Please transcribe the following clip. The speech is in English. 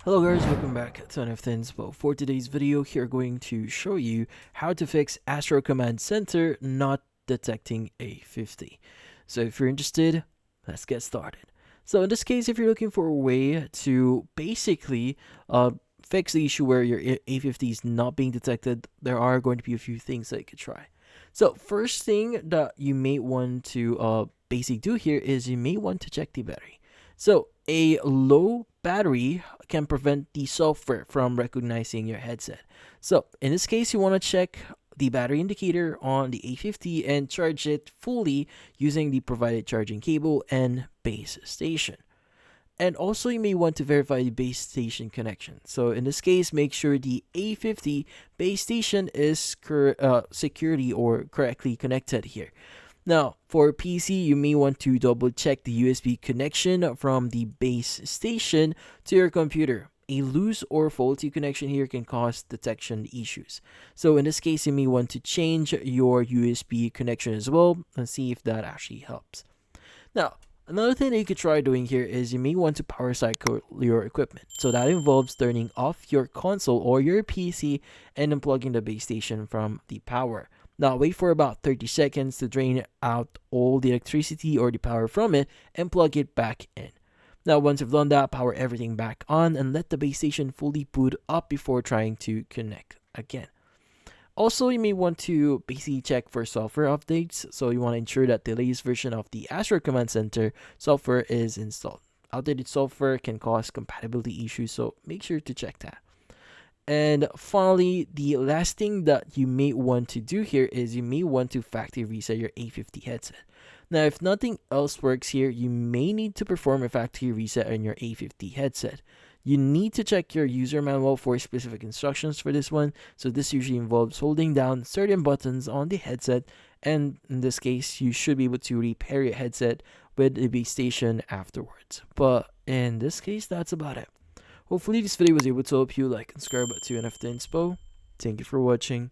Hello guys, welcome back to A50 Inspo. For today's video, here going to show you how to fix Astro Command Center not detecting A50. So if you're interested, let's get started. So in this case, if you're looking for a way to basically fix the issue where your A50 is not being detected, there are going to be a few things that you could try. So first thing that you may want to basically do here is you may want to check the battery. So a low battery can prevent the software from recognizing your headset. So in this case, you want to check the battery indicator on the A50 and charge it fully using the provided charging cable and base station. And also you may want to verify the base station connection. So in this case, make sure the A50 base station is securely or correctly connected here. Now, for PC, you may want to double check the USB connection from the base station to your computer. A loose or faulty connection here can cause detection issues. So in this case, you may want to change your USB connection as well and see if that actually helps. Now, another thing that you could try doing here is you may want to power cycle your equipment. So that involves turning off your console or your PC and unplugging the base station from the power. Now wait for about 30 seconds to drain out all the electricity or the power from it and plug it back in. Now once you've done that, power everything back on and let the base station fully boot up before trying to connect again. Also, you may want to basically check for software updates. So you want to ensure that the latest version of the Astro Command Center software is installed. Outdated software can cause compatibility issues, so make sure to check that. And finally, the last thing that you may want to do here is you may want to factory reset your A50 headset. Now, if nothing else works here, you may need to perform a factory reset on your A50 headset. You need to check your user manual for specific instructions for this one. So this usually involves holding down certain buttons on the headset. And in this case, you should be able to repair your headset with the base station afterwards. But in this case, that's about it. Hopefully this video was able to help you. Like and subscribe to A50 Inspo. Thank you for watching.